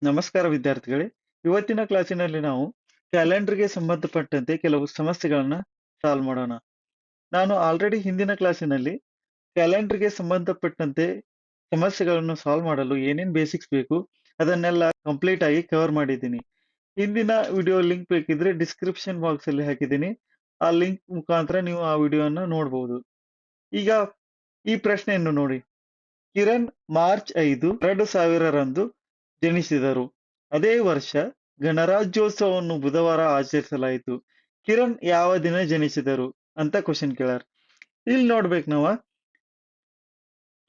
ನಮಸ್ಕಾರ ವಿದ್ಯಾರ್ಥಿಗಳೇ. ಇವತ್ತಿನ ಕ್ಲಾಸಿನಲ್ಲಿ ನಾವು ಕ್ಯಾಲೆಂಡರ್‌ಗೆ ಸಂಬಂಧಪಟ್ಟಂತೆ ಕೆಲವು ಸಮಸ್ಯೆಗಳನ್ನ ಸಾಲ್ವ್ ಮಾಡೋಣ. ನಾನು ಆಲ್ರೆಡಿ ಹಿಂದಿನ ಕ್ಲಾಸಿನಲ್ಲಿ ಕ್ಯಾಲೆಂಡರ್‌ಗೆ ಸಂಬಂಧಪಟ್ಟಂತೆ ಸಮಸ್ಯೆಗಳನ್ನು ಸಾಲ್ವ್ ಮಾಡಲು ಏನೇನ್ ಬೇಸಿಕ್ಸ್ ಬೇಕು ಅದನ್ನೆಲ್ಲ ಕಂಪ್ಲೀಟ್ ಆಗಿ ಕವರ್ ಮಾಡಿದ್ದೀನಿ. ಹಿಂದಿನ ವಿಡಿಯೋ ಲಿಂಕ್ ಬೇಕಿದ್ರೆ ಡಿಸ್ಕ್ರಿಪ್ಷನ್ ಬಾಕ್ಸ್ ಅಲ್ಲಿ ಹಾಕಿದ್ದೀನಿ. ಆ ಲಿಂಕ್ ಮುಖಾಂತರ ನೀವು ಆ ವಿಡಿಯೋನ ನೋಡಬಹುದು. ಈಗ ಈ ಪ್ರಶ್ನೆಯನ್ನು ನೋಡಿ. ಕಿರಣ್ ಮಾರ್ಚ್ 5, 2000 ಜನಿಸಿದರು. ಅದೇ ವರ್ಷ ಗಣರಾಜ್ಯೋತ್ಸವವನ್ನು ಬುಧವಾರ ಆಚರಿಸಲಾಯಿತು. ಕಿರಣ್ ಯಾವ ದಿನ ಜನಿಸಿದರು ಅಂತ ಕ್ವಶನ್ ಕೇಳ್ಯಾರ. ಇಲ್ಲಿ ನೋಡ್ಬೇಕು ನಾವ,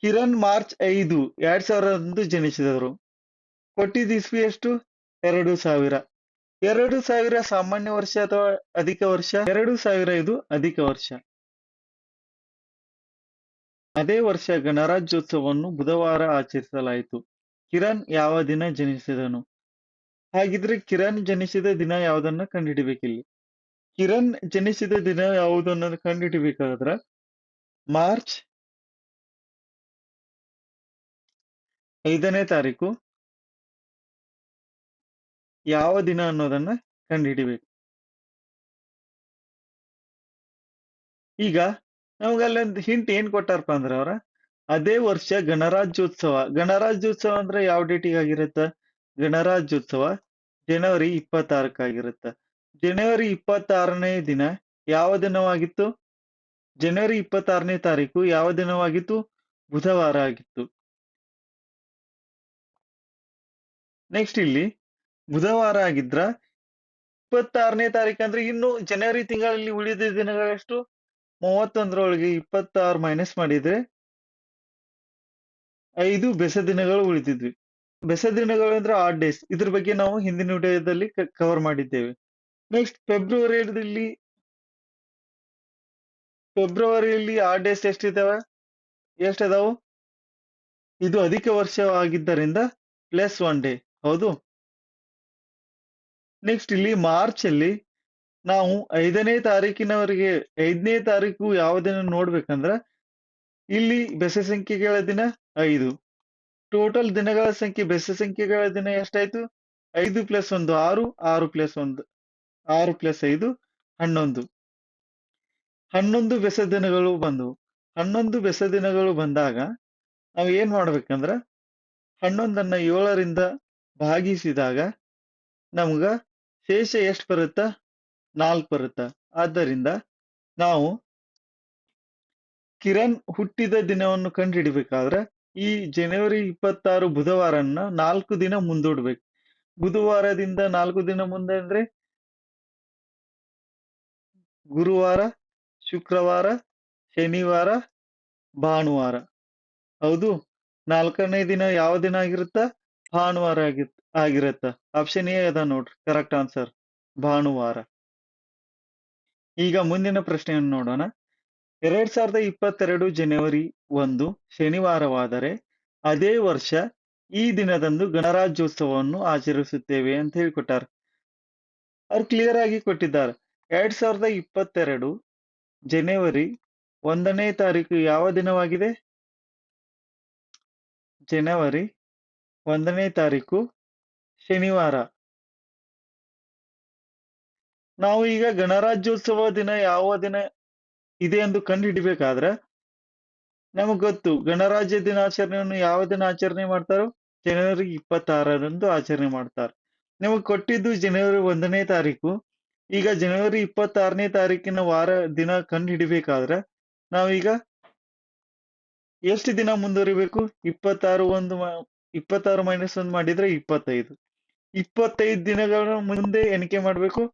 ಕಿರಣ್ ಮಾರ್ಚ್ 5, 2000 ಜನಿಸಿದರು. ಕೊಟ್ಟಿದ್ದ ಇಸ್ವಿ ಎಷ್ಟು? 2000. 2000 ಸಾಮಾನ್ಯ ವರ್ಷ ಅಥವಾ ಅಧಿಕ ವರ್ಷ? 2000 ಇದು ಅಧಿಕ ವರ್ಷ. ಅದೇ ವರ್ಷ ಗಣರಾಜ್ಯೋತ್ಸವವನ್ನು ಬುಧವಾರ ಆಚರಿಸಲಾಯಿತು. ಕಿರಣ್ ಯಾವ ದಿನ ಜನಿಸಿದನು? ಹಾಗಿದ್ರೆ ಕಿರಣ್ ಜನಿಸಿದ ದಿನ ಯಾವುದನ್ನ ಕಂಡುಹಿಡಿಬೇಕಿಲ್ಲಿ. ಕಿರಣ್ ಜನಿಸಿದ ದಿನ ಯಾವುದು ಅನ್ನೋದು ಕಂಡುಹಿಡಿಬೇಕಾದ್ರ ಮಾರ್ಚ್ 5ನೇ ತಾರೀಕು ಯಾವ ದಿನ ಅನ್ನೋದನ್ನ ಕಂಡುಹಿಡಿಬೇಕು. ಈಗ ನಮ್ಗೆ ಅಲ್ಲೊಂದು ಹಿಂಟ್ ಏನ್ ಕೊಟ್ಟಾರಪ್ಪ ಅಂದ್ರ ಅವ್ರ, ಅದೇ ವರ್ಷ ಗಣರಾಜ್ಯೋತ್ಸವ. ಗಣರಾಜ್ಯೋತ್ಸವ ಅಂದ್ರೆ ಯಾವ ಡೇಟಿಗೆ ಆಗಿರುತ್ತ? ಗಣರಾಜ್ಯೋತ್ಸವ ಜನವರಿ 26 ಜನವರಿ 26ನೇ ದಿನ ಯಾವ ದಿನವಾಗಿತ್ತು? ಜನವರಿ 26ನೇ ತಾರೀಕು ಯಾವ ದಿನವಾಗಿತ್ತು? ಬುಧವಾರ ಆಗಿತ್ತು. ನೆಕ್ಸ್ಟ್ ಇಲ್ಲಿ ಬುಧವಾರ ಆಗಿದ್ರ 26ನೇ ತಾರೀಕು ಅಂದ್ರೆ ಇನ್ನು ಜನವರಿ ತಿಂಗಳಲ್ಲಿ ಉಳಿದ ದಿನಗಳೆಷ್ಟು? 31ರೊಳಗೆ 26 ಮೈನಸ್ ಮಾಡಿದ್ರೆ 5 ಬೆಸ ದಿನಗಳು ಉಳಿದಿದ್ವಿ. ಬೆಸ ದಿನಗಳು ಅಂದ್ರೆ ಆಡ್ ಡೇಸ್. ಇದ್ರ ಬಗ್ಗೆ ನಾವು ಹಿಂದಿನ ವಿಡಿಯೋದಲ್ಲಿ ಕವರ್ ಮಾಡಿದ್ದೇವೆ. ನೆಕ್ಸ್ಟ್ ಫೆಬ್ರವರಿಯಲ್ಲಿ ಆಡ್ ಡೇಸ್ ಎಷ್ಟಿದಾವು? ಇದು ಅಧಿಕ ವರ್ಷವಾಗಿದ್ದರಿಂದ +1 ಡೇ. ಹೌದು. ನೆಕ್ಸ್ಟ್ ಇಲ್ಲಿ ಮಾರ್ಚ್ ಅಲ್ಲಿ ನಾವು 5ನೇ ತಾರೀಕಿನವರೆಗೆ 5ನೇ ತಾರೀಕು ಯಾವ ದಿನ ನೋಡ್ಬೇಕಂದ್ರ ಇಲ್ಲಿ ಬೆಸ ಸಂಖ್ಯೆಗಳ ದಿನ 5. ಟೋಟಲ್ ದಿನಗಳ ಸಂಖ್ಯೆ ಬೆಸ ಸಂಖ್ಯೆಗಳ ದಿನ ಎಷ್ಟಾಯ್ತು? 5 + 1 6, 6 + 1 6 + 5 11. 11 ಬೆಸ ದಿನಗಳು ಬಂದವು. 11 ಬೆಸ ದಿನಗಳು ಬಂದಾಗ ನಾವು ಏನ್ ಮಾಡ್ಬೇಕಂದ್ರ 11ಅನ್ನ 7ರಿಂದ ಭಾಗಿಸಿದಾಗ ನಮ್ಗ ಶೇಷ ಎಷ್ಟು ಬರುತ್ತ? 4 ಬರುತ್ತ. ಆದ್ದರಿಂದ ನಾವು ಕಿರಣ್ ಹುಟ್ಟಿದ ದಿನವನ್ನು ಕಂಡುಹಿಡಿಬೇಕಾದ್ರೆ ಈ ಜನವರಿ 26 ಬುಧವಾರನ್ನ 4 ದಿನ ಮುಂದೂಡ್ಬೇಕು. ಬುಧವಾರದಿಂದ 4 ದಿನ ಮುಂದೆ ಅಂದ್ರೆ ಗುರುವಾರ, ಶುಕ್ರವಾರ, ಶನಿವಾರ, ಭಾನುವಾರ. ಹೌದು. 4ನೇ ದಿನ ಯಾವ ದಿನ ಆಗಿರುತ್ತ? ಭಾನುವಾರ ಆಗಿರುತ್ತ. ಆಪ್ಷನ್ ಎ ಅದ ನೋಡ್ರಿ ಕರೆಕ್ಟ್ ಆನ್ಸರ್, ಭಾನುವಾರ. ಈಗ ಮುಂದಿನ ಪ್ರಶ್ನೆಯನ್ನು ನೋಡೋಣ. 2022 ಜನವರಿ 1 ಶನಿವಾರವಾದರೆ ಅದೇ ವರ್ಷ ಈ ದಿನದಂದು ಗಣರಾಜ್ಯೋತ್ಸವವನ್ನು ಆಚರಿಸುತ್ತೇವೆ ಅಂತ ಹೇಳಿಕೊಟ್ಟಾರ. ಅವ್ರು ಕ್ಲಿಯರ್ ಆಗಿ ಕೊಟ್ಟಿದ್ದಾರೆ. 2022 ಜನವರಿ 1ನೇ ತಾರೀಕು ಯಾವ ದಿನವಾಗಿದೆ? ಜನವರಿ 1ನೇ ತಾರೀಕು ಶನಿವಾರ. ನಾವು ಈಗ ಗಣರಾಜ್ಯೋತ್ಸವ ದಿನ ಯಾವ ದಿನ ಇದೆ ಎಂದು ಕಂಡುಹಿಡಿಬೇಕಾದ್ರೆ ನಮಗ್ ಗೊತ್ತು, ಗಣರಾಜ್ಯ ದಿನಾಚರಣೆಯನ್ನು ಯಾವ ದಿನ ಆಚರಣೆ ಮಾಡ್ತಾರೋ? ಜನವರಿ 26ರಂದು ಆಚರಣೆ ಮಾಡ್ತಾರೆ. ನಿಮಗೆ ಕೊಟ್ಟಿದ್ದು ಜನವರಿ 1ನೇ ತಾರೀಕು. ಈಗ ಜನವರಿ 26ನೇ ತಾರೀಕಿನ ವಾರ ದಿನ ಕಂಡುಹಿಡಿಬೇಕಾದ್ರೆ ನಾವೀಗ ಎಷ್ಟು ದಿನ ಮುಂದುವರಿಬೇಕು? 26 ಮೈನಸ್ 1 ಮಾಡಿದ್ರೆ 25. 25 ದಿನಗಳ ಮುಂದೆ ಎಣಿಕೆ ಮಾಡ್ಬೇಕು.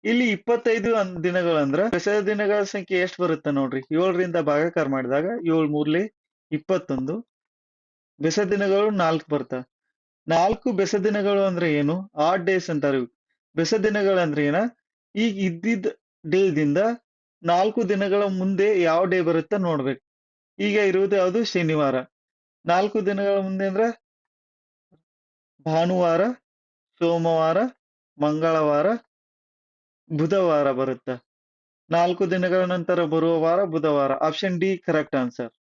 ಇಲ್ಲಿ 25 ದಿನಗಳಂದ್ರ ಬೆಸ ದಿನಗಳ ಸಂಖ್ಯೆ ಎಷ್ಟು ಬರುತ್ತೆ ನೋಡ್ರಿ? 7ರಿಂದ ಭಾಗಾಕಾರ ಮಾಡಿದಾಗ 7 ಮೂರ್ಲೆ 21. ಬೆಸ ದಿನಗಳು 4 ಬರ್ತಾವ. 4 ಬೆಸ ದಿನಗಳು ಅಂದ್ರೆ ಏನು? ಆಡ್ ಡೇಸ್ ಅಂತಾರೆ. ಬೆಸ ದಿನಗಳಂದ್ರೆ ಏನ? ಈಗ ಇದ್ದಿದ್ದ ಡೇದಿಂದ 4 ದಿನಗಳ ಮುಂದೆ ಯಾವ ಡೇ ಬರುತ್ತೆ ನೋಡ್ಬೇಕು. ಈಗ ಇರುವುದು ಯಾವುದು? ಶನಿವಾರ. 4 ದಿನಗಳ ಮುಂದೆ ಅಂದ್ರ ಭಾನುವಾರ, ಸೋಮವಾರ, ಮಂಗಳವಾರ, ಬುಧವಾರ ಬರುತ್ತ. 4 ದಿನಗಳ ನಂತರ ಬರುವ ವಾರ ಬುಧವಾರ. Option D correct answer.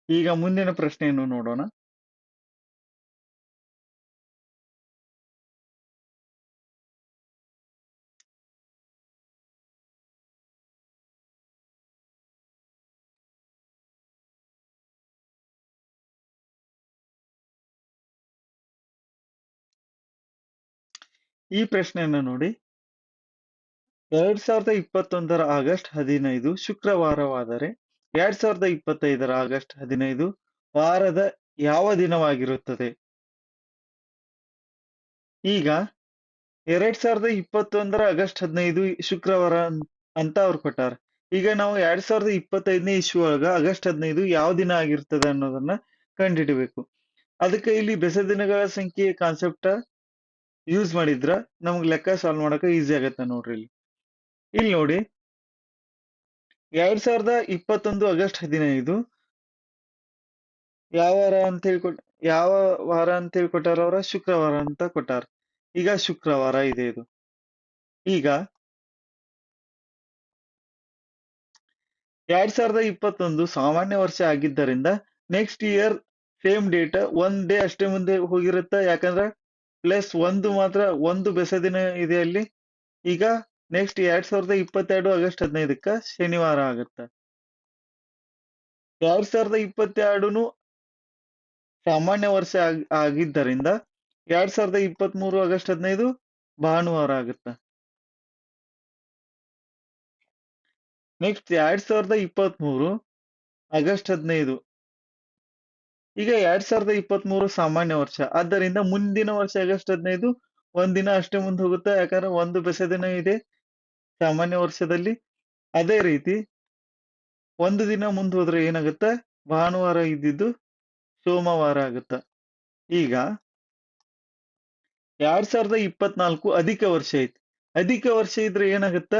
ಈಗ ಮುಂದಿನ ಪ್ರಶ್ನೆಯನ್ನು ನೋಡೋಣ. ಈ ಪ್ರಶ್ನೆಯನ್ನು ನೋಡಿ. 2021 ಆಗಸ್ಟ್ 15 ಶುಕ್ರವಾರವಾದರೆ 2025 ಆಗಸ್ಟ್ 15 ವಾರದ ಯಾವ ದಿನವಾಗಿರುತ್ತದೆ? ಈಗ 2021 ಆಗಸ್ಟ್ 15 ಶುಕ್ರವಾರ ಅಂತ ಅವ್ರು ಕೊಟ್ಟಾರ. ಈಗ ನಾವು 2025ನೇ ಇಸ್ವಿ ಒಳಗ ಆಗಸ್ಟ್ 15 ಯಾವ ದಿನ ಆಗಿರ್ತದೆ ಅನ್ನೋದನ್ನ ಕಂಡುಹಿಡಿಬೇಕು. ಅದಕ್ಕೆ ಇಲ್ಲಿ ಬೆಸ ದಿನಗಳ ಸಂಖ್ಯೆ ಕಾನ್ಸೆಪ್ಟ್ ಯೂಸ್ ಮಾಡಿದ್ರ ನಮ್ಗ್ ಲೆಕ್ಕ ಸಾಲ್ವ್ ಮಾಡಕ ಈಸಿ ಆಗತ್ತೆ ನೋಡ್ರಿ ಇಲ್ಲಿ. ಇಲ್ಲಿ ನೋಡಿ 2021 ಆಗಸ್ಟ್ 15 ಯಾವ ವಾರ ಅಂತ ಯಾವ ವಾರ ಅಂತ ಹೇಳಿ ಕೊಟ್ಟಾರ ಅವ್ರ? ಶುಕ್ರವಾರ ಅಂತ ಕೊಟ್ಟಾರ. ಈಗ ಶುಕ್ರವಾರ ಇದೆ ಇದು. ಈಗ 2021 ಸಾಮಾನ್ಯ ವರ್ಷ ಆಗಿದ್ದರಿಂದ ನೆಕ್ಸ್ಟ್ ಇಯರ್ ಸೇಮ್ ಡೇಟ್ ಒಂದ್ ಡೇ ಅಷ್ಟೇ ಮುಂದೆ ಹೋಗಿರುತ್ತ. ಯಾಕಂದ್ರೆ ಪ್ಲಸ್ ಒಂದು ಬೆಸ ದಿನ ಇದೆ ಅಲ್ಲಿ. ಈಗ ನೆಕ್ಸ್ಟ್ 2022 ಆಗಸ್ಟ್ 15ಕ್ಕ ಶನಿವಾರ ಆಗತ್ತ. 2022ನು ಸಾಮಾನ್ಯ ವರ್ಷ ಆಗಿದ್ದರಿಂದ 2023 ಆಗಸ್ಟ್ 15 ಭಾನುವಾರ ಆಗುತ್ತ. ನೆಕ್ಸ್ಟ್ 2023 ಆಗಸ್ಟ್ 15 ಈಗ 2023 ಸಾಮಾನ್ಯ ವರ್ಷ. ಆದ್ದರಿಂದ ಮುಂದಿನ ವರ್ಷ ಆಗಸ್ಟ್ 15 ಒಂದಿನ ಅಷ್ಟೇ ಮುಂದೆ ಹೋಗುತ್ತೆ. ಯಾಕಂದ್ರೆ ಒಂದು ಬೆಸ ದಿನ ಇದೆ ಸಾಮಾನ್ಯ ವರ್ಷದಲ್ಲಿ. ಅದೇ ರೀತಿ ಒಂದು ದಿನ ಮುಂದೆ ಹೋದ್ರೆ ಏನಾಗುತ್ತ? ಭಾನುವಾರ ಇದ್ದಿದ್ದು ಸೋಮವಾರ ಆಗುತ್ತ. ಈಗ 2024 ಅಧಿಕ ವರ್ಷ ಐತಿ. ಅಧಿಕ ವರ್ಷ ಇದ್ರೆ ಏನಾಗುತ್ತ?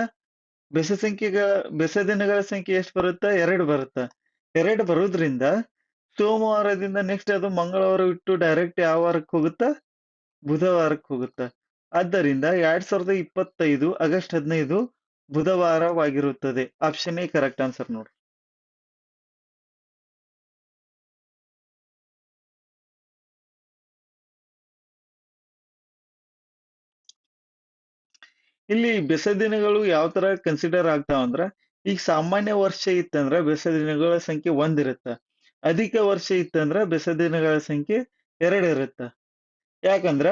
ಬೆಸ ದಿನಗಳ ಸಂಖ್ಯೆ ಎಷ್ಟು ಬರುತ್ತ? 2 ಬರುತ್ತ. 2 ಬರೋದ್ರಿಂದ ಸೋಮವಾರದಿಂದ ನೆಕ್ಸ್ಟ್ ಅದು ಮಂಗಳವಾರ ಬಿಟ್ಟು ಡೈರೆಕ್ಟ್ ಯಾವ ವಾರಕ್ಕೆ ಹೋಗುತ್ತ? ಬುಧವಾರಕ್ಕೆ ಹೋಗುತ್ತ. ಆದ್ದರಿಂದ 2025 ಆಗಸ್ಟ್ 15 ಬುಧವಾರವಾಗಿರುತ್ತದೆ. ಆಪ್ಷನ್ ಎ ಕರೆಕ್ಟ್ ಆನ್ಸರ್ ನೋಡ್ರಿ. ಇಲ್ಲಿ ಬೆಸ ದಿನಗಳು ಯಾವ ತರ ಕನ್ಸಿಡರ್ ಆಗ್ತಾವ ಅಂದ್ರ, ಈಗ ಸಾಮಾನ್ಯ ವರ್ಷ ಇತ್ತಂದ್ರ ಬೆಸ ದಿನಗಳ ಸಂಖ್ಯೆ 1 ಇರುತ್ತ. ಅಧಿಕ ವರ್ಷ ಇತ್ತಂದ್ರ ಬೆಸ ದಿನಗಳ ಸಂಖ್ಯೆ 2 ಇರುತ್ತ. ಯಾಕಂದ್ರ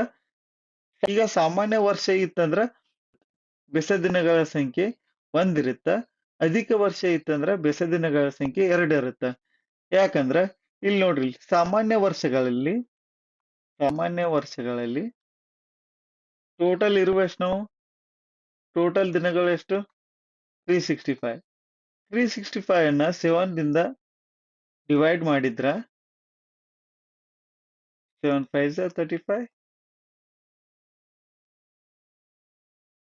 ಈಗ ಸಾಮಾನ್ಯ ವರ್ಷ ಇತ್ತಂದ್ರ ಬೆಸ ದಿನಗಳ ಸಂಖ್ಯೆ 1 ಇರುತ್ತ. ಅಧಿಕ ವರ್ಷ ಇತ್ತಂದ್ರ ಬೆಸ ದಿನಗಳ ಸಂಖ್ಯೆ 2 ಇರುತ್ತ. ಯಾಕಂದ್ರ ಇಲ್ಲಿ ನೋಡ್ರಿ, ಸಾಮಾನ್ಯ ವರ್ಷಗಳಲ್ಲಿ ಟೋಟಲ್ ಇರುವಷ್ಟು ನಾವು ಟೋಟಲ್ ದಿನಗಳು ಎಷ್ಟು? 365. 365 ಅನ್ನ 7 ದಿಂದ ಡಿವೈಡ್ ಮಾಡಿದ್ರ 7 5 35,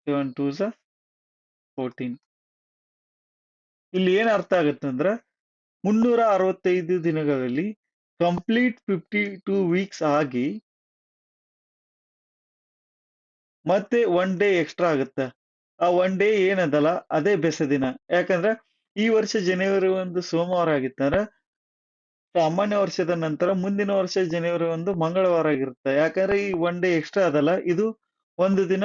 7 2 14. ಇಲ್ಲಿ ಏನ್ ಅರ್ಥ ಆಗತ್ತಂದ್ರ 365 ದಿನಗಳಲ್ಲಿ ಕಂಪ್ಲೀಟ್ 52 ವೀಕ್ಸ್ ಆಗಿ ಮತ್ತೆ 1 ಡೇ ಎಕ್ಸ್ಟ್ರಾ ಆಗುತ್ತೆ. ಆ 1 ಡೇ ಏನದಲ್ಲ ಅದೇ ಬೆಸ ದಿನ. ಯಾಕಂದ್ರ ಈ ವರ್ಷ ಜನವರಿ 1 ಸೋಮವಾರ ಆಗಿತ್ತಂದ್ರ ಸಾಮಾನ್ಯ ವರ್ಷದ ನಂತರ ಮುಂದಿನ ವರ್ಷ ಜನವರಿ 1 ಮಂಗಳವಾರ ಆಗಿರುತ್ತೆ. ಯಾಕಂದ್ರೆ ಈ 1 ಡೇ ಎಕ್ಸ್ಟ್ರಾ ಅದಲ್ಲ, ಇದು ಒಂದು ದಿನ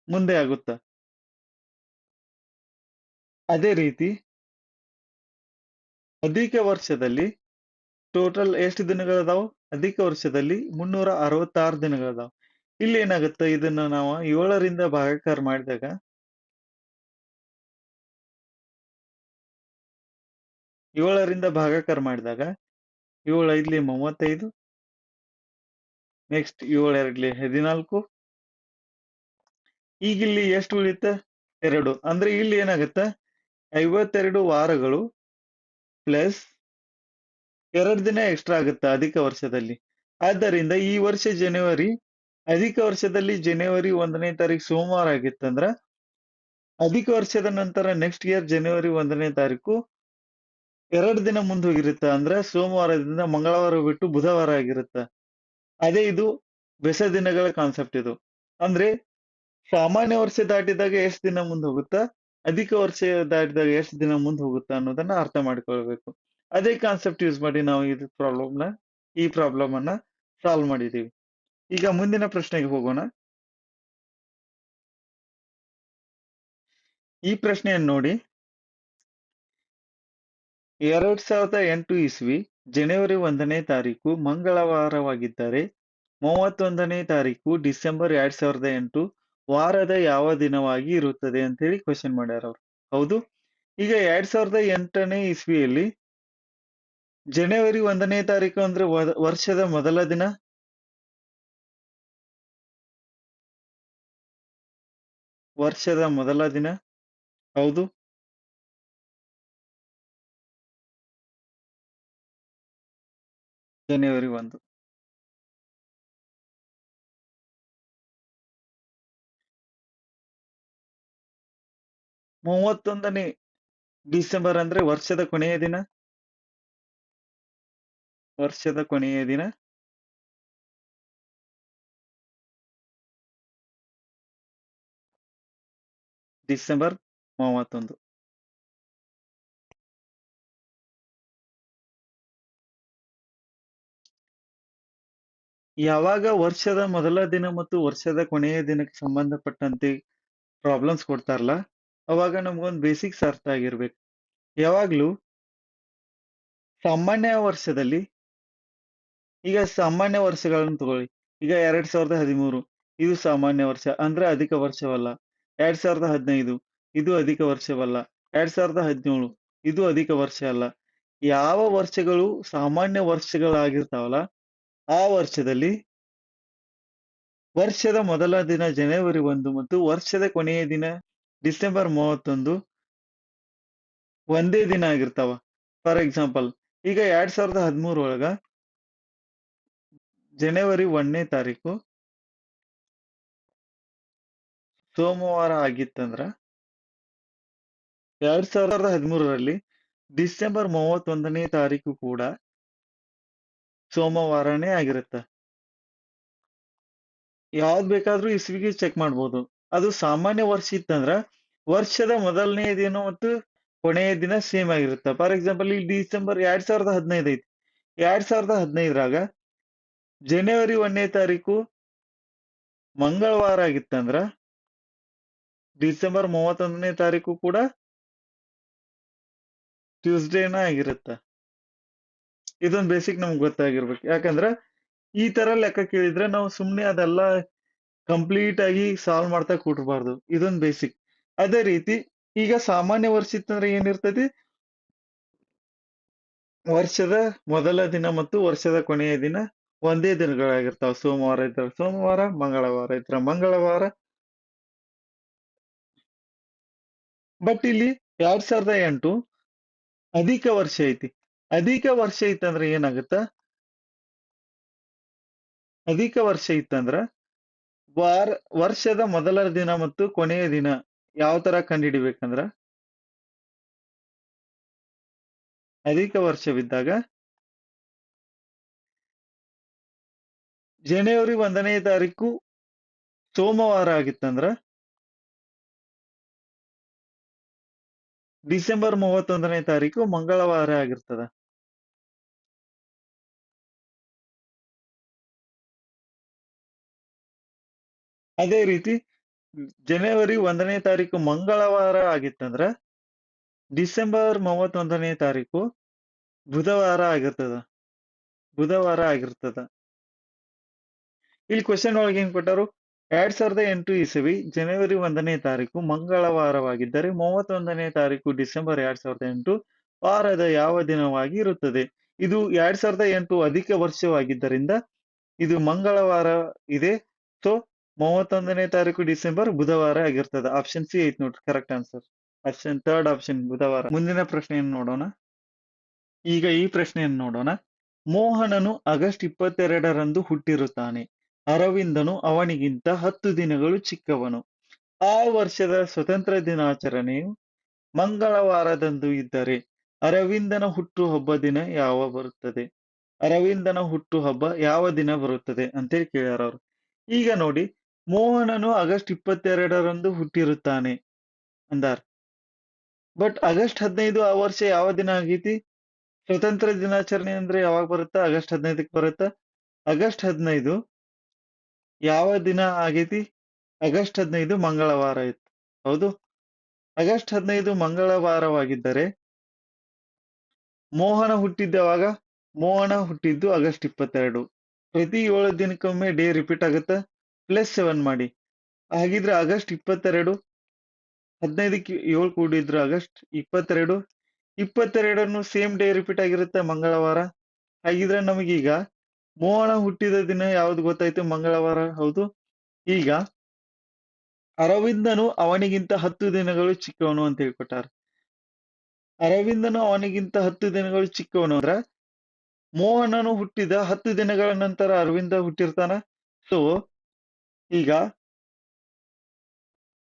ಮುಂದೆ ಆಗುತ್ತ. ಅದೇ ರೀತಿ ಅಧಿಕ ವರ್ಷದಲ್ಲಿ ಟೋಟಲ್ ಎಷ್ಟು ದಿನಗಳದಾವು? ಅಧಿಕ ವರ್ಷದಲ್ಲಿ 366 ದಿನಗಳದಾವು. ಇಲ್ಲಿ ಏನಾಗುತ್ತೆ, ಇದನ್ನ ನಾವು 7ರಿಂದ ಭಾಗಾಕಾರ ಮಾಡಿದಾಗ 7 ಐದ್ಲಿ 35, ನೆಕ್ಸ್ಟ್ 7 2 14. ಈಗ ಇಲ್ಲಿ ಎಷ್ಟು ಉಳಿತ? 2. ಅಂದ್ರೆ ಇಲ್ಲಿ ಏನಾಗುತ್ತ? 52 ವಾರಗಳು ಪ್ಲಸ್ 2 ದಿನ ಎಕ್ಸ್ಟ್ರಾ ಆಗುತ್ತೆ ಅಧಿಕ ವರ್ಷದಲ್ಲಿ. ಆದ್ದರಿಂದ ಈ ವರ್ಷ ಅಧಿಕ ವರ್ಷದಲ್ಲಿ ಜನವರಿ 1ನೇ ತಾರೀಕು ಸೋಮವಾರ ಆಗಿತ್ತಂದ್ರ ಅಧಿಕ ವರ್ಷದ ನಂತರ ನೆಕ್ಸ್ಟ್ ಇಯರ್ ಜನವರಿ 1ನೇ ತಾರೀಕು 2 ದಿನ ಮುಂದೆ ಹೋಗಿರುತ್ತೆ. ಅಂದ್ರೆ ಸೋಮವಾರದಿಂದ ಮಂಗಳವಾರ ಬಿಟ್ಟು ಬುಧವಾರ ಆಗಿರುತ್ತೆ. ಅದೇ ಇದು ಬೆಸ ದಿನಗಳ ಕಾನ್ಸೆಪ್ಟ್ ಇದು. ಅಂದ್ರೆ ಸಾಮಾನ್ಯ ವರ್ಷ ದಾಟಿದಾಗ ಎಷ್ಟು ದಿನ ಮುಂದೆ ಹೋಗುತ್ತಾ, ಅಧಿಕ ವರ್ಷ ದಾಟಿದಾಗ ಎಷ್ಟು ದಿನ ಮುಂದೆ ಹೋಗುತ್ತಾ ಅನ್ನೋದನ್ನ ಅರ್ಥ ಮಾಡ್ಕೊಳ್ಬೇಕು. ಅದೇ ಕಾನ್ಸೆಪ್ಟ್ ಯೂಸ್ ಮಾಡಿ ನಾವು ಈ ಪ್ರಾಬ್ಲಮ್ ಅನ್ನ ಸಾಲ್ವ್ ಮಾಡಿದೀವಿ. ಈಗ ಮುಂದಿನ ಪ್ರಶ್ನೆಗೆ ಹೋಗೋಣ. ಈ ಪ್ರಶ್ನೆಯನ್ನು ನೋಡಿ. 2008 ಇಸ್ವಿ ಜನವರಿ 1ನೇ ತಾರೀಕು ಮಂಗಳವಾರವಾಗಿದ್ದರೆ 31ನೇ ತಾರೀಕು ಡಿಸೆಂಬರ್ 2008 ವಾರದ ಯಾವ ದಿನವಾಗಿ ಇರುತ್ತದೆ ಅಂತೇಳಿ ಕ್ವಶನ್ ಮಾಡ್ಯಾರ ಅವ್ರು. ಹೌದು. ಈಗ 2008ನೇ ಇಸ್ವಿಯಲ್ಲಿ ಜನವರಿ 1ನೇ ತಾರೀಕು ಅಂದ್ರೆ ವರ್ಷದ ಮೊದಲ ದಿನ. ವರ್ಷದ ಮೊದಲ ದಿನ. ಹೌದು. ಜನವರಿ 1. 31ನೇ ಡಿಸೆಂಬರ್ ಅಂದ್ರೆ ವರ್ಷದ ಕೊನೆಯ ದಿನ. ವರ್ಷದ ಕೊನೆಯ ದಿನ. ಡಿಸೆಂಬರ್ 31. ಯಾವಾಗ ವರ್ಷದ ಮೊದಲ ದಿನ ಮತ್ತು ವರ್ಷದ ಕೊನೆಯ ದಿನಕ್ಕೆ ಸಂಬಂಧಪಟ್ಟಂತೆ ಪ್ರಾಬ್ಲಮ್ಸ್ ಕೊಡ್ತಾರಲ್ಲ, ಅವಾಗ ನಮ್ಗೊಂದು ಬೇಸಿಕ್ಸ್ ಅರ್ಥ ಆಗಿರ್ಬೇಕು. ಯಾವಾಗ್ಲೂ ಸಾಮಾನ್ಯ ವರ್ಷದಲ್ಲಿ, ಈಗ ಸಾಮಾನ್ಯ ವರ್ಷಗಳನ್ನು ತಗೊಳ್ಳಿ. ಈಗ 2013 ಇದು ಸಾಮಾನ್ಯ ವರ್ಷ ಅಂದ್ರೆ ಅಧಿಕ ವರ್ಷವಲ್ಲ. 2015 ಇದು ಅಧಿಕ ವರ್ಷವಲ್ಲ. 2017 ಇದು ಅಧಿಕ ವರ್ಷ ಅಲ್ಲ. ಯಾವ ವರ್ಷಗಳು ಸಾಮಾನ್ಯ ವರ್ಷಗಳಾಗಿರ್ತಾವಲ್ಲ, ಆ ವರ್ಷದಲ್ಲಿ ವರ್ಷದ ಮೊದಲ ದಿನ ಜನವರಿ 1 ಮತ್ತು ವರ್ಷದ ಕೊನೆಯ ದಿನ ಡಿಸೆಂಬರ್ 31 ಒಂದೇ ದಿನ ಆಗಿರ್ತಾವ. ಫಾರ್ ಎಕ್ಸಾಂಪಲ್, ಈಗ 2013 ಒಳಗ ಜನವರಿ 1ನೇ ತಾರೀಕು ಸೋಮವಾರ ಆಗಿತ್ತಂದ್ರ 2013ರಲ್ಲಿ ಡಿಸೆಂಬರ್ 31ನೇ ತಾರೀಕು ಕೂಡ ಸೋಮವಾರನೇ ಆಗಿರುತ್ತೆ. ಯಾವ್ದು ಬೇಕಾದ್ರೂ ಇಸ್ವಿಗೆ ಚೆಕ್ ಮಾಡ್ಬೋದು. ಅದು ಸಾಮಾನ್ಯ ವರ್ಷ ಇತ್ತಂದ್ರ ವರ್ಷದ ಮೊದಲನೇ ದಿನ ಮತ್ತು ಕೊನೆಯ ದಿನ ಸೇಮ್ ಆಗಿರುತ್ತೆ. ಫಾರ್ ಎಕ್ಸಾಂಪಲ್, ಈ ಡಿಸೆಂಬರ್ 2015 ಐತಿ. 2015ರಾಗ ಜನವರಿ 1ನೇ ತಾರೀಕು ಮಂಗಳವಾರ ಆಗಿತ್ತಂದ್ರ ಡಿಸೆಂಬರ್ 31ನೇ ತಾರೀಕು ಕೂಡ ಟ್ಯೂಸ್ಡೇನ ಆಗಿರುತ್ತ. ಇದೊಂದು ಬೇಸಿಕ್ ನಮ್ಗೆ ಗೊತ್ತಾಗಿರ್ಬೇಕು. ಯಾಕಂದ್ರ ಈ ತರ ಲೆಕ್ಕ ಕೇಳಿದ್ರೆ ನಾವು ಸುಮ್ನೆ ಅದೆಲ್ಲ ಕಂಪ್ಲೀಟ್ ಆಗಿ ಸಾಲ್ವ್ ಮಾಡ್ತಾ ಕೂಟ್ರಬಾರ್ದು. ಇದೊಂದು ಬೇಸಿಕ್. ಅದೇ ರೀತಿ ಈಗ ಸಾಮಾನ್ಯ ವರ್ಷ ಇತ್ತಂದ್ರೆ ಏನಿರ್ತೈತಿ, ವರ್ಷದ ಮೊದಲ ದಿನ ಮತ್ತು ವರ್ಷದ ಕೊನೆಯ ದಿನ ಒಂದೇ ದಿನಗಳಾಗಿರ್ತಾವ. ಸೋಮವಾರ ಇದ್ರ ಸೋಮವಾರ, ಮಂಗಳವಾರ ಇದ್ರ ಮಂಗಳವಾರ. ಬಟ್ ಇಲ್ಲಿ 2008 ಅಧಿಕ ವರ್ಷ ಐತಿ. ಅಧಿಕ ವರ್ಷ ಇತ್ತಂದ್ರೆ ಏನಾಗುತ್ತ, ಅಧಿಕ ವರ್ಷ ಇತ್ತಂದ್ರ ವರ್ಷದ ಮೊದಲ ದಿನ ಮತ್ತು ಕೊನೆಯ ದಿನ ಯಾವ ತರ ಕಂಡುಹಿಡಿಬೇಕಂದ್ರ, ಅಧಿಕ ವರ್ಷವಿದ್ದಾಗ ಜನವರಿ 1ನೇ ತಾರೀಕು ಸೋಮವಾರ ಆಗಿತ್ತಂದ್ರ ಡಿಸೆಂಬರ್ 31ನೇ ತಾರೀಕು ಮಂಗಳವಾರ ಆಗಿರ್ತದ. ಅದೇ ರೀತಿ ಜನವರಿ 1ನೇ ತಾರೀಕು ಮಂಗಳವಾರ ಆಗಿತ್ತಂದ್ರ ಡಿಸೆಂಬರ್ 31ನೇ ತಾರೀಕು ಬುಧವಾರ ಆಗಿರ್ತದ. ಇಲ್ಲಿ ಕ್ವಶನ್ ಒಳಗೆ ಏನ್ ಕೊಟ್ಟಾರು, 2008 ಇಸವಿ ಜನವರಿ 1ನೇ ತಾರೀಕು ಮಂಗಳವಾರವಾಗಿದ್ದರೆ 31ನೇ ತಾರೀಕು ಡಿಸೆಂಬರ್ 2008 ವಾರದ ಯಾವ ದಿನವಾಗಿ ಇರುತ್ತದೆ. ಇದು 2008 ಅಧಿಕ ವರ್ಷವಾಗಿದ್ದರಿಂದ ಇದು ಮಂಗಳವಾರ ಇದೆ. ಸೊ 31ನೇ ತಾರೀಕು ಡಿಸೆಂಬರ್ ಬುಧವಾರ ಆಗಿರ್ತದ. ಆಪ್ಷನ್ ಸಿ ಐತ್ ನೋಡ್ರಿ ಕರೆಕ್ಟ್ ಆನ್ಸರ್. ಥರ್ಡ್ ಆಪ್ಷನ್ ಬುಧವಾರ. ಮುಂದಿನ ಪ್ರಶ್ನೆಯನ್ನು ನೋಡೋಣ. ಈಗ ಈ ಪ್ರಶ್ನೆಯನ್ನು ನೋಡೋಣ. ಮೋಹನನು ಆಗಸ್ಟ್ 22ರಂದು ಹುಟ್ಟಿರುತ್ತಾನೆ. ಅರವಿಂದನು ಅವನಿಗಿಂತ 10 ದಿನಗಳು ಚಿಕ್ಕವನು. ಆ ವರ್ಷದ ಸ್ವತಂತ್ರ ದಿನಾಚರಣೆಯು ಮಂಗಳವಾರದಂದು ಇದ್ದರೆ ಅರವಿಂದನ ಹುಟ್ಟುಹಬ್ಬ ದಿನ ಯಾವ ಬರುತ್ತದೆ? ಅರವಿಂದನ ಹುಟ್ಟುಹಬ್ಬ ಯಾವ ದಿನ ಬರುತ್ತದೆ ಅಂತೇಳಿ ಕೇಳ್ಯಾರ ಅವ್ರು. ಈಗ ನೋಡಿ, ಮೋಹನನು ಆಗಸ್ಟ್ 22ರಂದು ಹುಟ್ಟಿರುತ್ತಾನೆ ಅಂದಾರ. ಬಟ್ ಆಗಸ್ಟ್ 15 ಆ ವರ್ಷ ಯಾವ ದಿನ ಆಗೈತಿ? ಸ್ವತಂತ್ರ ದಿನಾಚರಣೆ ಅಂದ್ರೆ ಯಾವಾಗ ಬರುತ್ತಾ? ಆಗಸ್ಟ್ 15ಕ್ಕೆ ಬರುತ್ತಾ? ಆಗಸ್ಟ್ 15 ಯಾವ ದಿನ ಆಗೈತಿ? ಆಗಸ್ಟ್ 15 ಮಂಗಳವಾರ ಇತ್ತು. ಹೌದು. ಆಗಸ್ಟ್ 15 ಮಂಗಳವಾರವಾಗಿದ್ದರೆ ಮೋಹನ ಹುಟ್ಟಿದ್ದು ಯಾವಾಗ? ಮೋಹನ ಹುಟ್ಟಿದ್ದು ಆಗಸ್ಟ್ 22. ಪ್ರತಿ 7 ದಿನಕ್ಕೊಮ್ಮೆ ಡೇ ರಿಪೀಟ್ ಆಗುತ್ತಾ? +7 ಮಾಡಿ. ಹಾಗಿದ್ರೆ ಆಗಸ್ಟ್ 22 15ಕ್ಕೆ 7 ಕೂಡಿದ್ರು ಆಗಸ್ಟ್ 22. 22 ಸೇಮ್ ಡೇ ರಿಪೀಟ್ ಆಗಿರುತ್ತೆ ಮಂಗಳವಾರ. ಹಾಗಿದ್ರೆ ನಮಗೀಗ ಮೋಹನ ಹುಟ್ಟಿದ ದಿನ ಯಾವ್ದು ಗೊತ್ತಾಯ್ತು? ಮಂಗಳವಾರ. ಹೌದು. ಈಗ ಅರವಿಂದನು ಅವನಿಗಿಂತ 10 ದಿನಗಳು ಚಿಕ್ಕವನು ಅಂತ ಹೇಳ್ಕೊಟ್ಟಾರ. ಅರವಿಂದನು ಅವನಿಗಿಂತ 10 ದಿನಗಳು ಚಿಕ್ಕವನು ಅಂದ್ರ ಮೋಹನನು ಹುಟ್ಟಿದ 10 ದಿನಗಳ ನಂತರ ಅರವಿಂದ ಹುಟ್ಟಿರ್ತಾನ. ಸೊ ಈಗ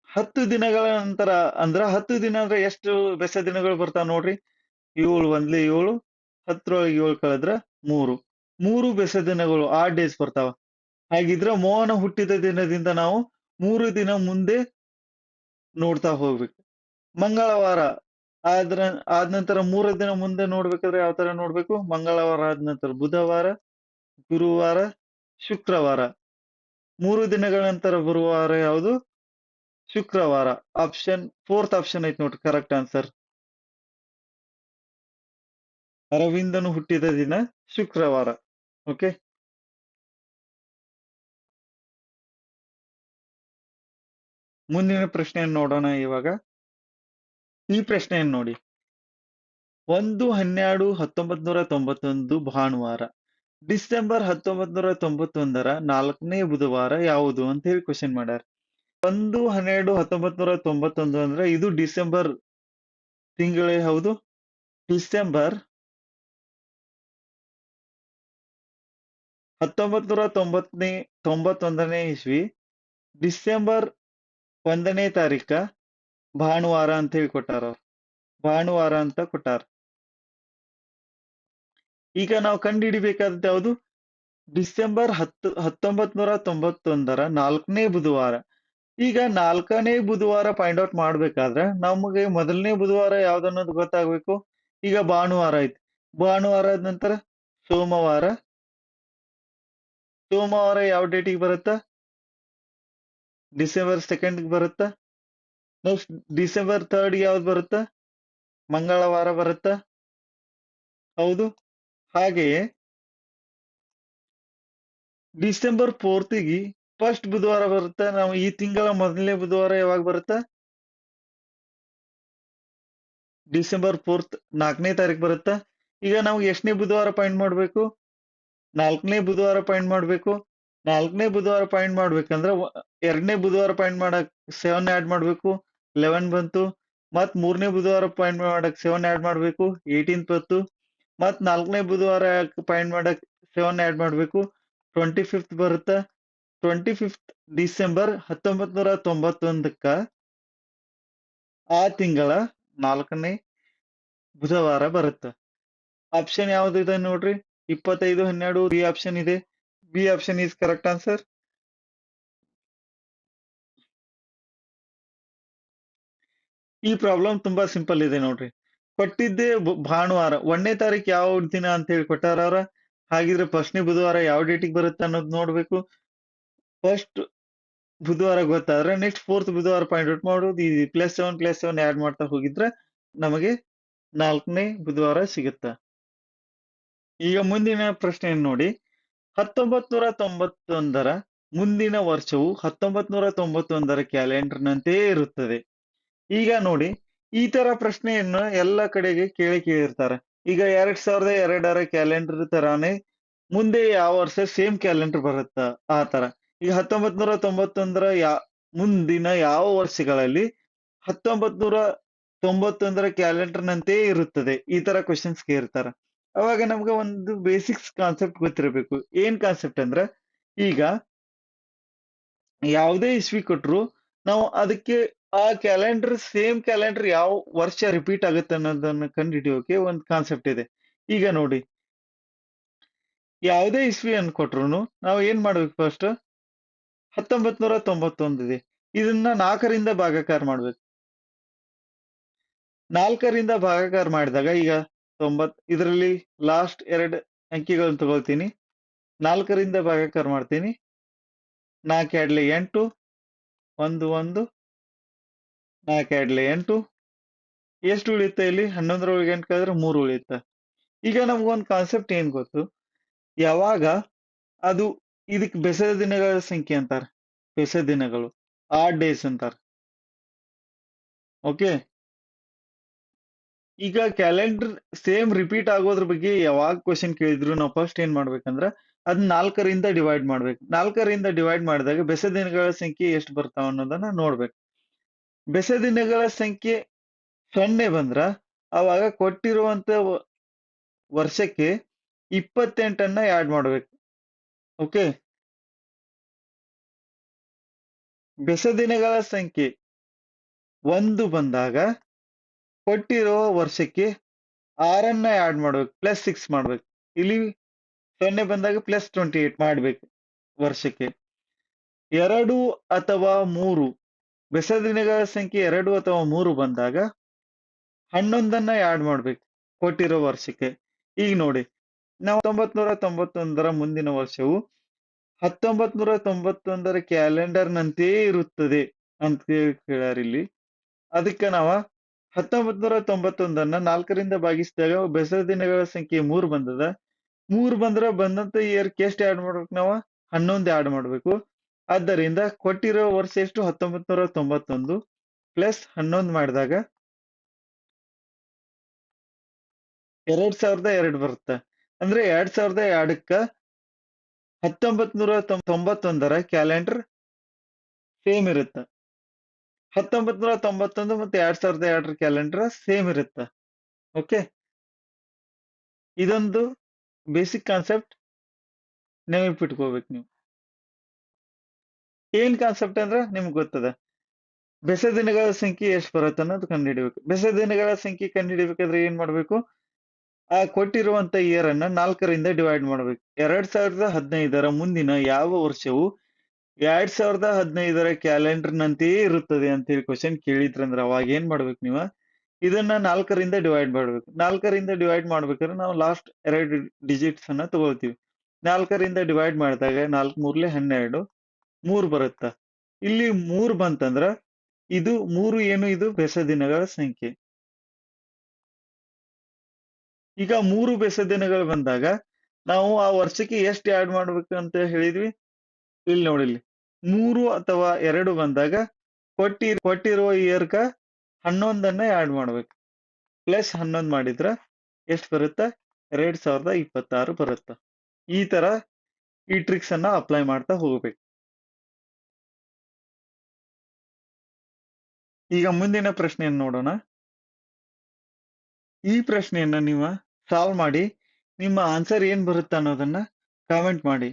10 ದಿನಗಳ ನಂತರ ಅಂದ್ರ 10 ದಿನ ಅಂದ್ರೆ ಎಷ್ಟು ಬೆಸ ದಿನಗಳು ಬರ್ತಾವ ನೋಡ್ರಿ. 7 ಒಂದ್ಲಿ 7, 10 7 ಕಳೆದ್ರ 3. 3 ಬೆಸ ದಿನಗಳು ಆಡ್ ಡೇಸ್ ಬರ್ತಾವ. ಹಾಗಿದ್ರ ಮೋಹನ ಹುಟ್ಟಿದ ದಿನದಿಂದ ನಾವು 3 ದಿನ ಮುಂದೆ ನೋಡ್ತಾ ಹೋಗ್ಬೇಕು. ಮಂಗಳವಾರ ಆದ ನಂತರ 3 ದಿನ ಮುಂದೆ ನೋಡ್ಬೇಕಾದ್ರೆ ಯಾವ ತರ ನೋಡ್ಬೇಕು? ಮಂಗಳವಾರ ಆದ ನಂತರ ಬುಧವಾರ, ಗುರುವಾರ, ಶುಕ್ರವಾರ. 3 ದಿನಗಳ ನಂತರ ಬರುವ ವಾರ ಯಾವುದು? ಶುಕ್ರವಾರ. ಫೋರ್ತ್ ಆಪ್ಷನ್ ಐತಿ ನೋಡ್ರಿ ಕರೆಕ್ಟ್ ಆನ್ಸರ್. ಅರವಿಂದನು ಹುಟ್ಟಿದ ದಿನ ಶುಕ್ರವಾರ. ಓಕೆ. ಮುಂದಿನ ಪ್ರಶ್ನೆಯನ್ನು ನೋಡೋಣ ಇವಾಗ. ಈ ಪ್ರಶ್ನೆಯನ್ನು ನೋಡಿ. 1-12-1991 ಭಾನುವಾರ. ಡಿಸೆಂಬರ್ 1991ರ 4ನೇ ಬುಧವಾರ ಯಾವುದು ಅಂತ ಹೇಳಿ ಕ್ವಶನ್ ಮಾಡ್ಯಾರ. 1-12-1991 ಅಂದ್ರೆ ಇದು ಡಿಸೆಂಬರ್ ತಿಂಗಳೇ ಹೌದು. ಡಿಸೆಂಬರ್ 1991ನೇ ಇಸ್ವಿ ಡಿಸೆಂಬರ್ 1ನೇ ತಾರೀಕ ಭಾನುವಾರ ಅಂತ ಹೇಳಿ ಕೊಟ್ಟಾರ ಅವ್ರು. ಭಾನುವಾರ ಅಂತ ಕೊಟ್ಟಾರ. ಈಗ ನಾವು ಕಂಡುಹಿಡಿಬೇಕಾದದ್ದು ಯಾವುದು? ಡಿಸೆಂಬರ್ 1991ರ 4ನೇ ಬುಧವಾರ. ಈಗ 4ನೇ ಬುಧವಾರ ಫೈಂಡ್ ಔಟ್ ಮಾಡ್ಬೇಕಾದ್ರೆ ನಮಗೆ ಮೊದಲನೇ ಬುಧವಾರ ಯಾವ್ದನ್ನೋದು ಗೊತ್ತಾಗ್ಬೇಕು. ಈಗ ಭಾನುವಾರ ಐತಿ. ಭಾನುವಾರ ಆದ ನಂತರ ಸೋಮವಾರ. ಸೋಮವಾರ ಯಾವ ಡೇಟಿಗೆ ಬರುತ್ತಾ? ಡಿಸೆಂಬರ್ 2ಗೆ ಬರುತ್ತಾ? ನೆಕ್ಸ್ಟ್ ಡಿಸೆಂಬರ್ 3 ಯಾವ್ದು ಬರುತ್ತಾ? ಮಂಗಳವಾರ ಬರುತ್ತಾ? ಹೌದು. ಹಾಗೆಯೇ ಡಿಸೆಂಬರ್ 4ಗೆ ಫಸ್ಟ್ ಬುಧವಾರ ಬರುತ್ತಾ? ನಾವು ಈ ತಿಂಗಳ ಮೊದಲನೇ ಬುಧವಾರ ಯಾವಾಗ ಬರುತ್ತಾ? ಡಿಸೆಂಬರ್ 4 4ನೇ ತಾರೀಕು ಬರುತ್ತಾ? ಈಗ ನಾವು ಎಷ್ಟನೇ ಬುಧವಾರ ಫೈಂಡ್ ಮಾಡ್ಬೇಕು? 4ನೇ ಬುಧವಾರ ಫೈಂಡ್ ಮಾಡ್ಬೇಕು. 4ನೇ ಬುಧವಾರ ಫೈಂಡ್ ಮಾಡ್ಬೇಕಂದ್ರೆ 2ನೇ ಬುಧವಾರ ಫೈಂಡ್ ಮಾಡಕ್ 7 ಆಡ್ ಮಾಡ್ಬೇಕು. 11 ಬಂತು. ಮತ್ 3ನೇ ಬುಧವಾರ ಫೈಂಡ್ ಮಾಡಕ್ 7 ಆಡ್ ಮಾಡ್ಬೇಕು. 18 ಬಂತು. ಮತ್ 4ನೇ ಬುಧವಾರ ಫೈಂಡ್ ಮಾಡಕ್ 7 ಆಡ್ ಮಾಡ್ಬೇಕು. 25th ಬರುತ್ತಾ? 25th ಡಿಸೆಂಬರ್ 1991ಕ್ಕ ಆ ತಿಂಗಳ 4ನೇ ಬುಧವಾರ ಬರುತ್ತೆ. ಆಪ್ಷನ್ ಯಾವ್ದು ಇದೆ ನೋಡ್ರಿ? 25-12 ಬಿ ಆಪ್ಷನ್ ಇದೆ. B option is correct answer. ಈ ಪ್ರಾಬ್ಲಮ್ ತುಂಬಾ ಸಿಂಪಲ್ ಇದೆ ನೋಡ್ರಿ. ಕೊಟ್ಟಿದ್ದೇ ಭಾನುವಾರ 1ನೇ ತಾರೀಕು ಯಾವ ದಿನ ಅಂತ ಹೇಳಿ ಕೊಟ್ಟಾರ ಅವ್ರ. ಹಾಗಿದ್ರೆ ಫಸ್ಟ್ನೇ ಬುಧವಾರ ಯಾವ ಡೇಟಿಗೆ ಬರುತ್ತೆ ಅನ್ನೋದು ನೋಡ್ಬೇಕು. ಫಸ್ಟ್ ಬುಧವಾರ ಗೊತ್ತಾದ್ರೆ ನೆಕ್ಸ್ಟ್ ಫೋರ್ತ್ ಬುಧವಾರ ಫೈಂಡ್ ಔಟ್ ಮಾಡೋದು. ಈ +7 ಆಡ್ ಮಾಡ್ತಾ ಹೋಗಿದ್ರೆ ನಮಗೆ 4ನೇ ಬುಧವಾರ ಸಿಗುತ್ತಾ. ಈಗ ಮುಂದಿನ ಪ್ರಶ್ನೆಯನ್ನು ನೋಡಿ. 1991ರ ಮುಂದಿನ ವರ್ಷವು 1991ರ ಕ್ಯಾಲೆಂಡರ್ನಂತೆಯೇ ಇರುತ್ತದೆ. ಈಗ ನೋಡಿ, ಈ ತರ ಪ್ರಶ್ನೆಯನ್ನ ಎಲ್ಲ ಕಡೆಗೆ ಕೇಳಿರ್ತಾರೆ. ಈಗ 2002ರ ಕ್ಯಾಲೆಂಡರ್ ತರಾನೇ ಮುಂದೆ ಯಾವ ವರ್ಷ ಸೇಮ್ ಕ್ಯಾಲೆಂಡರ್ ಬರುತ್ತಾ ಆ ತರ. ಈಗ 1991ರ ಮುಂದಿನ ಯಾವ ವರ್ಷಗಳಲ್ಲಿ 1991ರ ಕ್ಯಾಲೆಂಡರ್ನಂತೆಯೇ ಇರುತ್ತದೆ. ಈ ತರ ಕ್ವಶನ್ಸ್ ಕೇಳ್ತಾರ. ಅವಾಗ ನಮ್ಗೆ ಒಂದು ಬೇಸಿಕ್ಸ್ ಕಾನ್ಸೆಪ್ಟ್ ಗೊತ್ತಿರಬೇಕು. ಏನ್ ಕಾನ್ಸೆಪ್ಟ್ ಅಂದ್ರೆ, ಈಗ ಯಾವುದೇ ಇಸ್ವಿ ಕೊಟ್ರು ನಾವು ಅದಕ್ಕೆ ಆ ಕ್ಯಾಲೆಂಡರ್ ಸೇಮ್ ಕ್ಯಾಲೆಂಡರ್ ಯಾವ ವರ್ಷ ರಿಪೀಟ್ ಆಗುತ್ತೆ ಅನ್ನೋದನ್ನ ಕಂಡುಹಿಡಿಯೋಕೆ ಒಂದು ಕಾನ್ಸೆಪ್ಟ್ ಇದೆ. ಈಗ ನೋಡಿ, ಯಾವುದೇ ಇಸ್ವಿಯನ್ನು ಕೊಟ್ರುನು ನಾವು ಏನ್ ಮಾಡ್ಬೇಕು? ಫಸ್ಟ್ 1991 ಇದೆ. ಇದನ್ನ 4ರಿಂದ ಭಾಗಾಕಾರ ಮಾಡ್ಬೇಕು. 4ರಿಂದ ಭಾಗಾಕಾರ ಮಾಡಿದಾಗ ಈಗ ಇದರಲ್ಲಿ ಲಾಸ್ಟ್ 2 ಅಂಕಿಗಳನ್ನು ತಗೊಳ್ತೀನಿ. 4ರಿಂದ ಭಾಗಾಕಾರ ಮಾಡ್ತೀನಿ. 4 ಎರಡ್ಲೆ 8, 1 1, 4 ಎರಡ್ಲೆ 8. ಎಷ್ಟು ಉಳಿಯುತ್ತೆ ಇಲ್ಲಿ? 11 ಒಳಗೆ 8 ಕಳೆದ್ರೆ 3 ಉಳಿಯುತ್ತೆ. ಈಗ ನಮ್ಗೊಂದು ಕಾನ್ಸೆಪ್ಟ್ ಏನ್ ಗೊತ್ತು? ಯಾವಾಗ ಅದು ಇದಕ್ ಬೆಸೆದ ದಿನಗಳ ಸಂಖ್ಯೆ ಅಂತಾರ. ಬೆಸೆದ ದಿನಗಳು ಆಡ್ ಡೇಸ್ ಅಂತಾರ. ಓಕೆ, ಈಗ ಕ್ಯಾಲೆಂಡರ್ ಸೇಮ್ ರಿಪೀಟ್ ಆಗೋದ್ರ ಬಗ್ಗೆ ಯಾವಾಗ ಕ್ವಶನ್ ಕೇಳಿದ್ರು ನಾವು ಫಸ್ಟ್ ಏನ್ ಮಾಡ್ಬೇಕಂದ್ರ ಅದನ್ನ 4ರಿಂದ ಡಿವೈಡ್ ಮಾಡ್ಬೇಕು. 4ರಿಂದ ಡಿವೈಡ್ ಮಾಡಿದಾಗ ಬೆಸೆ ದಿನಗಳ ಸಂಖ್ಯೆ ಎಷ್ಟು ಬರ್ತಾವ ಅನ್ನೋದನ್ನ ನೋಡ್ಬೇಕು. ಬೆಸೆ ದಿನಗಳ ಸಂಖ್ಯೆ 0 ಬಂದ್ರ ಅವಾಗ ಕೊಟ್ಟಿರುವಂತ ವರ್ಷಕ್ಕೆ 28ಅನ್ನ ಆಡ್ ಮಾಡ್ಬೇಕು. ಓಕೆ, ಬೆಸೆ ದಿನಗಳ ಸಂಖ್ಯೆ 1 ಬಂದಾಗ ಕೊಟ್ಟಿರುವ ವರ್ಷಕ್ಕೆ 6ಅನ್ನ ಆಡ್ ಮಾಡ್ಬೇಕು, +6 ಮಾಡ್ಬೇಕು. ಇಲ್ಲಿ 0 ಬಂದಾಗ +28 ಮಾಡ್ಬೇಕು ವರ್ಷಕ್ಕೆ. 2 ಅಥವಾ 3 ಬೆಸೆ ದಿನಗಳ ಸಂಖ್ಯೆ 2 ಅಥವಾ 3 ಬಂದಾಗ 11ಅನ್ನ ಆಡ್ ಮಾಡ್ಬೇಕು ಕೊಟ್ಟಿರೋ ವರ್ಷಕ್ಕೆ. ಈಗ ನೋಡಿ, ನಾವು 1991ರ ಮುಂದಿನ ವರ್ಷವು 1991ರ ಕ್ಯಾಲೆಂಡರ್ ನಂತೆಯೇ ಇರುತ್ತದೆ ಅಂತ ಹೇಳ್ಯಾರ ಇಲ್ಲಿ. ಅದಕ್ಕೆ ನಾವ 1991ಅನ್ನ 4ರಿಂದ ಭಾಗಿಸಿದಾಗ ಬೆಸೆ ದಿನಗಳ ಸಂಖ್ಯೆ 3 ಬಂದದ. 3 ಬಂದ್ರ ಬಂದಂತ ಇಯರ್ಕ್ಕೆ ಎಷ್ಟು ಆಡ್ ಮಾಡ್ಬೇಕು ನಾವು? 11 ಆಡ್ ಮಾಡ್ಬೇಕು. ಆದ್ದರಿಂದ ಕೊಟ್ಟಿರೋ ವರ್ಷ ಎಷ್ಟು? 1991 ಪ್ಲಸ್ 11 ಮಾಡಿದಾಗ 2002 ಬರುತ್ತೆ. ಅಂದ್ರೆ 2002ಕ್ಕ 1991ರ ಕ್ಯಾಲೆಂಡರ್ ಸೇಮ್ ಇರುತ್ತೆ. 1991 ಮತ್ತೆ 2002ರ ಕ್ಯಾಲೆಂಡರ್ ಸೇಮ್ ಇರುತ್ತೆ. ಓಕೆ, ಇದೊಂದು ಬೇಸಿಕ್ ಕಾನ್ಸೆಪ್ಟ್ ನೆನಪಿಟ್ಕೋಬೇಕು ನೀವು. ಏನ್ ಕಾನ್ಸೆಪ್ಟ್ ಅಂದ್ರೆ ನಿಮ್ಗೆ ಗೊತ್ತದ. ಬೆಸೆ ದಿನಗಳ ಸಂಖ್ಯೆ ಎಷ್ಟು ಬರುತ್ತೆ ಅನ್ನೋದು ಕಂಡುಹಿಡಿಬೇಕು. ಬೆಸೆ ದಿನಗಳ ಸಂಖ್ಯೆ ಕಂಡುಹಿಡಿಬೇಕಾದ್ರೆ ಏನ್ ಮಾಡ್ಬೇಕು? ಆ ಕೊಟ್ಟಿರುವಂತ ಇಯರ್ ಅನ್ನ 4ರಿಂದ ಡಿವೈಡ್ ಮಾಡ್ಬೇಕು. 2015ರ ಮುಂದಿನ ಯಾವ ವರ್ಷವು 2015ರ ಕ್ಯಾಲೆಂಡರ್ ನಂತೆಯೇ ಇರುತ್ತದೆ ಅಂತ ಹೇಳಿ ಕ್ವಶನ್ ಕೇಳಿದ್ರಂದ್ರ ಅವಾಗ ಏನ್ ಮಾಡ್ಬೇಕು ನೀವು? ಇದನ್ನ 4ರಿಂದ ಡಿವೈಡ್ ಮಾಡ್ಬೇಕು. 4ರಿಂದ ಡಿವೈಡ್ ಮಾಡ್ಬೇಕಾದ್ರೆ ನಾವು ಲಾಸ್ಟ್ 2 ಡಿಜಿಟ್ಸ್ ಅನ್ನ ತಗೊಳ್ತೀವಿ. 4ರಿಂದ ಡಿವೈಡ್ ಮಾಡಿದಾಗ 4 ಮೂರ್ಲೆ 12, 3 ಬರುತ್ತ. ಇಲ್ಲಿ 3 ಬಂತಂದ್ರ ಇದು 3 ಏನು? ಇದು ಬೆಸೆ ದಿನಗಳ ಸಂಖ್ಯೆ. ಈಗ 3 ಬೆಸೆ ದಿನಗಳು ಬಂದಾಗ ನಾವು ಆ ವರ್ಷಕ್ಕೆ ಎಷ್ಟು ಆಡ್ ಮಾಡ್ಬೇಕು ಅಂತ ಹೇಳಿದ್ವಿ? ಇಲ್ಲಿ ನೋಡಿ, ಇಲ್ಲಿ 3 ಅಥವಾ 2 ಬಂದಾಗ ಕೊಟ್ಟಿರುವ ಇಯರ್ಕ 11ಅನ್ನ ಆಡ್ ಮಾಡ್ಬೇಕು. ಪ್ಲಸ್ 11 ಮಾಡಿದ್ರ ಎಷ್ಟು ಬರುತ್ತ? 2026 ಬರುತ್ತ. ಈ ತರ ಈ ಟ್ರಿಕ್ಸ್ ಅನ್ನ ಅಪ್ಲೈ ಮಾಡ್ತಾ ಹೋಗ್ಬೇಕು. ಈಗ ಮುಂದಿನ ಪ್ರಶ್ನೆಯನ್ನು ನೋಡೋಣ. ಈ ಪ್ರಶ್ನೆಯನ್ನ ನೀವು ಸಾಲ್ವ್ ಮಾಡಿ ನಿಮ್ಮ ಆನ್ಸರ್ ಏನ್ ಬರುತ್ತೆ ಅನ್ನೋದನ್ನ ಕಾಮೆಂಟ್ ಮಾಡಿ.